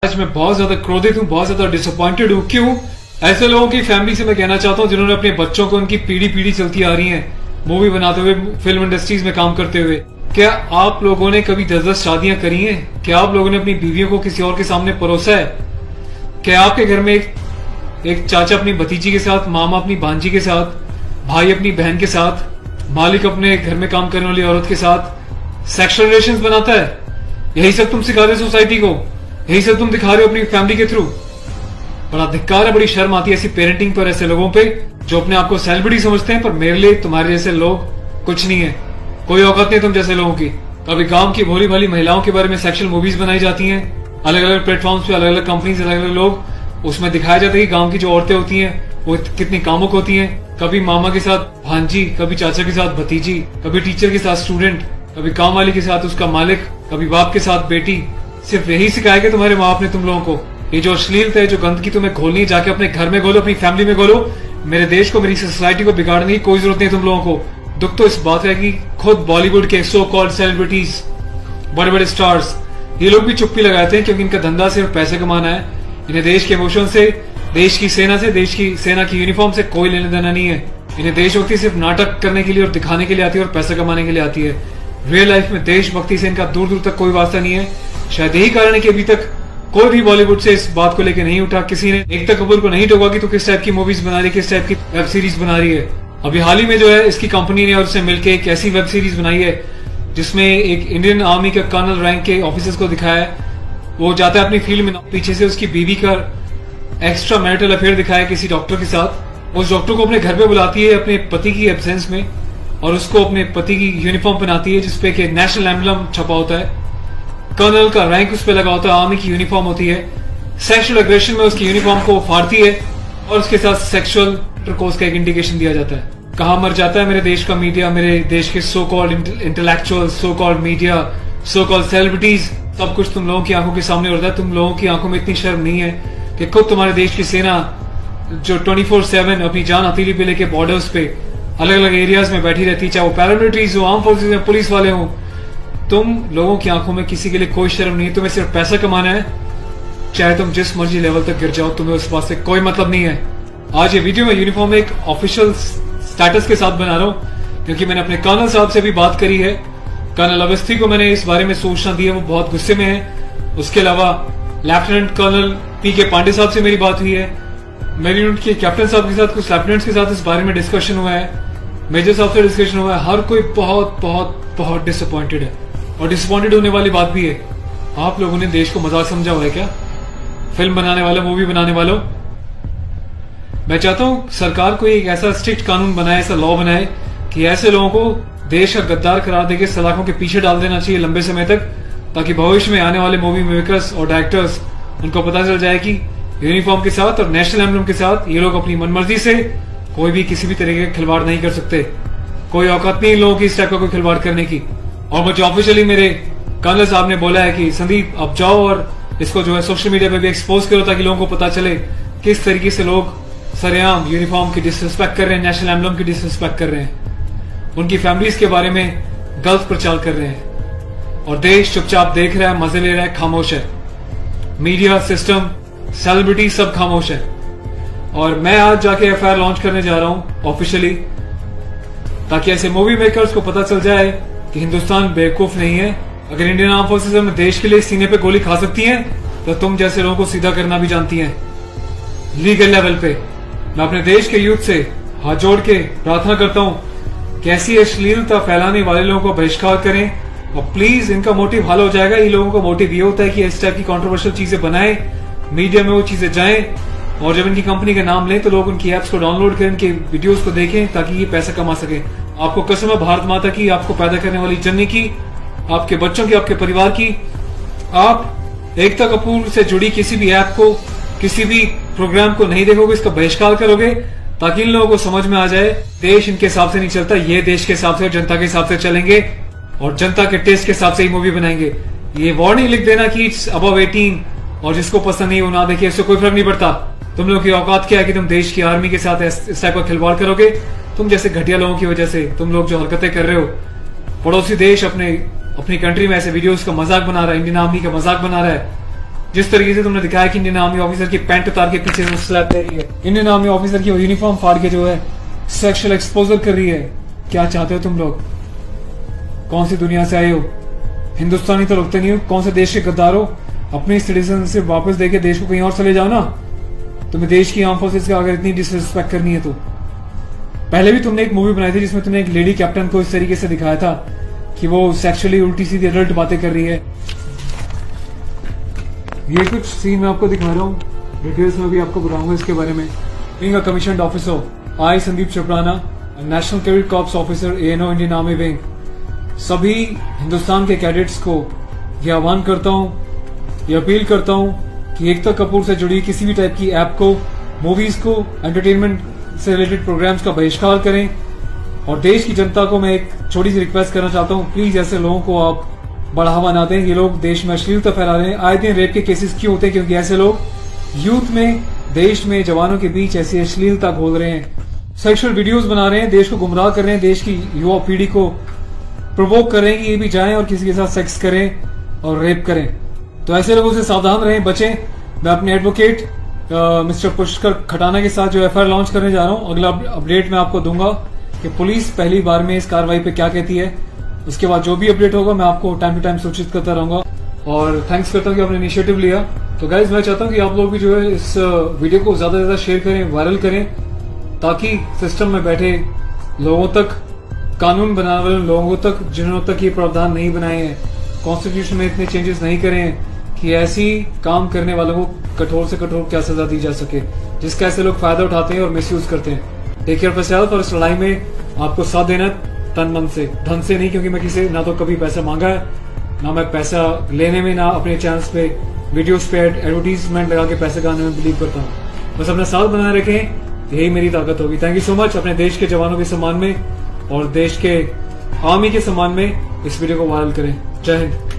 आज मैं बहुत ज्यादा क्रोधित हूँ, बहुत ज्यादा डिसअपॉइंटेड हूँ। क्यों? ऐसे लोगों की फैमिली से मैं कहना चाहता हूँ जिन्होंने अपने बच्चों को उनकी पीढ़ी पीढ़ी चलती आ रही है मूवी बनाते हुए, फिल्म इंडस्ट्रीज में काम करते हुए। क्या आप लोगों ने कभी 10-10 शादियां करी हैं? क्या आप लोगों ने अपनी बीवियों को किसी और के सामने परोसा है? क्या आपके घर में एक चाचा अपनी भतीजी के साथ, मामा अपनी भांजी के साथ, भाई अपनी बहन के साथ, मालिक अपने घर में काम करने वाली औरत के साथ सेक्सुअल रिलेशंस बनाता है? यही सब तुम सिखा रहे हो सोसाइटी को? यही सब तुम दिखा रहे हो अपनी फैमिली के थ्रू? बड़ा धिक्कार है, बड़ी शर्म आती है ऐसी पेरेंटिंग पर, ऐसे लोगों पे जो अपने आप को सेलिब्रिटी समझते हैं। पर मेरे लिए तुम्हारे जैसे लोग कुछ नहीं है, कोई औकात नहीं तुम जैसे लोगों की। कभी गांव की भोली भाली महिलाओं के बारे में सेक्सुअल मूवीज बनाई जाती हैं, अलग अलग प्लेटफॉर्म्स पे, अलग अलग कंपनीज, अलग अलग लोग, उसमें दिखाया जाता है कि गांव की जो औरतें होती हैं वो कितनी कामुक होती हैं। कभी मामा के साथ भांजी, कभी चाचा के साथ भतीजी, कभी टीचर के साथ स्टूडेंट, कभी काम वाली के साथ उसका मालिक, कभी बाप के साथ बेटी। सिर्फ यही सिखाया कि तुम्हारे माँ बाप ने तुम लोगों को? ये जो अश्लीलता है, जो गंदगी तुम्हें खोलनी है, जाके अपने घर में घोलो, अपनी फैमिली में घोलो। मेरे देश को, मेरी सोसाइटी को बिगाड़ने की कोई जरूरत नहीं तुम लोगों को। दुख तो इस बात है कि खुद बॉलीवुड के सो कॉल्ड सेलिब्रिटीज, बड़े बड़े स्टार्स, ये लोग भी चुप्पी लगाते हैं क्योंकि इनका धंधा सिर्फ पैसे कमाना है। इन्हें देश के इमोशन से, देश की सेना की यूनिफॉर्म से कोई लेना देना नहीं है। इन्हें देशभक्ति सिर्फ नाटक करने के लिए और दिखाने के लिए आती है और पैसा कमाने के लिए आती है। रियल लाइफ में देशभक्ति से इनका दूर दूर तक कोई वास्ता नहीं है। शायद यही कारण है कि अभी तक कोई भी बॉलीवुड से इस बात को लेकर नहीं उठा, किसी ने एकता कपूर को नहीं टोका कि तू किस टाइप की मूवीज बना रही है, किस टाइप की वेब सीरीज बना रही है। अभी हाल ही में जो है इसकी कंपनी ने और उससे मिलकर एक ऐसी वेब सीरीज बनाई है जिसमें एक इंडियन आर्मी के कर्नल रैंक के ऑफिसर्स को दिखाया है। वो जाता है अपनी फील्ड में, पीछे से उसकी बीवी का एक्स्ट्रा मैरिटल अफेयर दिखाया है किसी डॉक्टर के साथ। उस डॉक्टर को अपने घर पे बुलाती है अपने पति की एब्सेंस में और उसको अपने पति की यूनिफॉर्म पहनाती है जिसपे कि नेशनल एम्बलम छपा होता है, कर्नल का रैंक उस पर लगा होता है, आर्मी की यूनिफॉर्म होती है। सेक्सुअल एग्रेशन में उसकी यूनिफॉर्म को फाड़ती है और उसके साथ सेक्सुअल इंटरकोर्स का एक इंडिकेशन दिया जाता है। कहाँ मर जाता है मेरे देश का मीडिया, मेरे देश के so called intellectual, so called media, so called celebrities. सब कुछ तुम लोगों की आंखों के सामने होता है। तुम लोगों की आंखों में इतनी शर्म नहीं है कि खुद तुम्हारे देश की सेना जो 24/7 अपनी जान हथेली पे लेके बॉर्डर्स पे अलग अलग एरियाज में बैठी रहती है, चाहे वो पैरामिलिट्रीज हो, आर्म फोर्सेज में, पुलिस वाले हो, तुम लोगों की आंखों में किसी के लिए कोई शर्म नहीं है। तुम्हें सिर्फ पैसा कमाना है, चाहे तुम जिस मर्जी लेवल तक गिर जाओ, तुम्हें उस बात से कोई मतलब नहीं है। आज ये वीडियो में यूनिफॉर्म एक ऑफिशियल स्टेटस के साथ बना रहा हूँ क्योंकि मैंने अपने कर्नल साहब से भी बात करी है। कर्नल अवस्थी को मैंने इस बारे में सूचना दी है, वो बहुत गुस्से में है। उसके अलावा लेफ्टिनेंट कर्नल पी.के. पांडे साहब से मेरी बात हुई है। मेरी यूनिट के कैप्टन साहब के साथ, कुछ लेफ्टिनेंट्स के साथ इस बारे में डिस्कशन हुआ है, मेजर साहब से डिस्कशन हुआ है। हर कोई बहुत बहुत बहुत डिसअपॉइंटेड है और डिसअपॉइंटेड होने वाली बात भी है। आप लोगों ने देश को मजाक समझा हुआ है क्या? फिल्म बनाने वालों, मूवी बनाने वालों, मैं चाहता हूं सरकार को एक ऐसा स्ट्रिक्ट कानून बनाए, ऐसा लॉ बनाए कि ऐसे लोगों को देश का गद्दार करार देके सलाखों के पीछे डाल देना चाहिए लंबे समय तक, ताकि भविष्य में आने वाले मूवी मेकर्स और डायरेक्टर्स उनको पता चल जाए कि यूनिफॉर्म के साथ और नेशनल एम्बलम के साथ ये लोग अपनी मनमर्जी से कोई भी किसी भी तरीके का खिलवाड़ नहीं कर सकते। कोई औकात नहीं लोगों की इस टाइप का कोई खिलवाड़ करने की। और मुझे ऑफिशियली मेरे कर्नल साहब ने बोला है कि संदीप अब जाओ और इसको जो है सोशल मीडिया पे भी एक्सपोज करो ताकि लोगों को पता चले किस तरीके से लोग सरेआम यूनिफॉर्म की डिसरिस्पेक्ट कर रहे हैं, नेशनल एम्बलम की डिसरिस्पेक्ट कर रहे हैं, उनकी फैमिलीज के बारे में गलत प्रचार कर रहे हैं और देश चुपचाप देख रहा है, मजे ले रहा है, खामोश है। मीडिया, सिस्टम, सेलिब्रिटी सब खामोश है। और मैं आज जाके एफआईआर लॉन्च करने जा रहा हूं ऑफिशियली, ताकि ऐसे मूवी मेकर्स को पता चल जाए कि हिंदुस्तान बेवकूफ नहीं है। अगर इंडियन आर्म फोर्सेज अपने देश के लिए सीने पे गोली खा सकती हैं तो तुम जैसे लोगों को सीधा करना भी जानती हैं लीगल लेवल पे। मैं अपने देश के यूथ से हाथ जोड़ के प्रार्थना करता हूं कि ऐसी अश्लीलता फैलाने वाले लोगों को बहिष्कार करें और प्लीज, इनका मोटिव हल हो जाएगा। ये लोगों का मोटिव ये होता है कि इस टाइप की कंट्रोवर्शियल चीजें बनाएं, मीडिया में वो चीजें जाएं और जब इनकी कंपनी का नाम लें तो लोग उनकी एप्स को डाउनलोड करें, इनके वीडियोस को देखें ताकि ये पैसा कमा सके। आपको कसम है भारत माता की, आपको पैदा करने वाली जननी की, आपके बच्चों की, आपके परिवार की, आप एकता कपूर से जुड़ी किसी भी ऐप को, किसी भी प्रोग्राम को नहीं देखोगे, इसका बहिष्कार करोगे ताकि इन लोगों को समझ में आ जाए देश इनके हिसाब से नहीं चलता, ये देश के हिसाब से और जनता के हिसाब से चलेंगे और जनता के टेस्ट के हिसाब से ही मूवी बनाएंगे। ये वार्निंग लिख देना कि इट्स अबव 18 और जिसको पसंद नहीं वो ना देखिए, इससे कोई फर्क नहीं पड़ता। तुम लोगों की औकात क्या है कि तुम देश की आर्मी के साथ इस टाइप का खिलवाड़ करोगे? तुम जैसे घटिया लोगों की वजह से तुम लोग जो हरकतें कर रहे हो, पड़ोसी देश अपनी कंट्री में ऐसे वीडियोस का मजाक बना रहा है, इंडियन आर्मी का मजाक बना रहा है, जिस तरीके से तुमने दिखाया कि इंडियन आर्मी ऑफिसर की पैंट उतार के पीछे से स्लैप दे रही है, इंडियन आर्मी ऑफिसर की यूनिफॉर्म फाड़ के जो है सेक्सुअल एक्सपोजर कर रही है, क्या चाहते हो तुम लोग? कौन सी दुनिया से आए हो? हिंदुस्तानी तो लगते नहीं हो, कौन से देश के गद्दार हो? अपनी सिटीजनशिप वापस देके देश को कहीं और चले जाओ ना। तुम्हें देश की आर्म फोर्सेस का अगर इतनी डिसरिस्पेक्ट करनी है तो पहले भी तुमने एक मूवी बनाई थी जिसमें तुमने एक लेडी कैप्टन को इस तरीके से दिखाया था कि वो सेक्सुअली उल्टी सीधी एडल्ट बातें कर रही है। ये कुछ सीन मैं आपको दिखा रहा हूँ, डिटेल्स में भी आपको बताऊंगा इसके बारे में। Being a commissioned officer, I Sandeep चपराना, national cadet corps officer ANO Indian army wing, सभी हिंदुस्तान के कैडेट्स को ये आह्वान करता हूँ, ये अपील करता हूँ कि एकता कपूर से जुड़ी किसी भी टाइप की ऐप को, मूवीज को, एंटरटेनमेंट से रिलेटेड प्रोग्राम्स का बहिष्कार करें। और देश की जनता को मैं एक छोटी सी रिक्वेस्ट करना चाहता हूँ, प्लीज ऐसे लोगों को आप बढ़ावा ना दें। ये लोग देश में अश्लीलता फैला रहे हैं। आए दिन रेप के केसेस क्यों होते हैं? क्योंकि ऐसे लोग यूथ में, देश में, जवानों के बीच ऐसी अश्लीलता घोल रहे हैं, सेक्सुअल वीडियोस बना रहे हैं, देश को गुमराह कर रहे हैं, देश की युवा पीढ़ी को प्रोवोक कर रहे हैं कि ये भी जाएं और किसी के साथ सेक्स करें और रेप करें। तो ऐसे लोगों से सावधान रहें, बचें। मैं अपने एडवोकेट मिस्टर पुष्कर खटाना के साथ जो FIR लॉन्च करने जा रहा हूं, अगला अपडेट मैं आपको दूंगा कि पुलिस पहली बार में इस कार्रवाई पे क्या कहती है। उसके बाद जो भी अपडेट होगा मैं आपको टाइम टू टाइम सूचित करता रहूंगा। और थैंक्स करता हूं कि आपने इनिशिएटिव लिया। तो गाइज मैं चाहता हूं कि आप लोग भी जो है इस वीडियो को ज्यादा से ज्यादा शेयर करें, वायरल करें, ताकि सिस्टम में बैठे लोगों तक, कानून बनाने वाले लोगों तक, जिन्होंने तक ये प्रावधान नहीं बनाए हैं, कॉन्स्टिट्यूशन में इतने चेंजेस नहीं करे हैं कि ऐसी काम करने वालों को कठोर से कठोर क्या सजा दी जा सके, जिसका ऐसे लोग फायदा उठाते हैं और मिसयूज करते हैं। Take care of yourself. और इस लड़ाई में आपको साथ देना तन मन से, धन से नहीं, क्योंकि मैं किसी ना तो कभी पैसा मांगा है, ना मैं पैसा लेने में, ना अपने चैनल्स पे वीडियोस पे एडवर्टीजमेंट लगा के पैसे कमाने में बिलीव करता हूँ। बस अपना साथ बनाए रखें, यही मेरी ताकत होगी। Thank you so much. अपने देश के जवानों के सम्मान में और देश के आर्मी के सम्मान में इस वीडियो को वायरल करें। जय हिंद।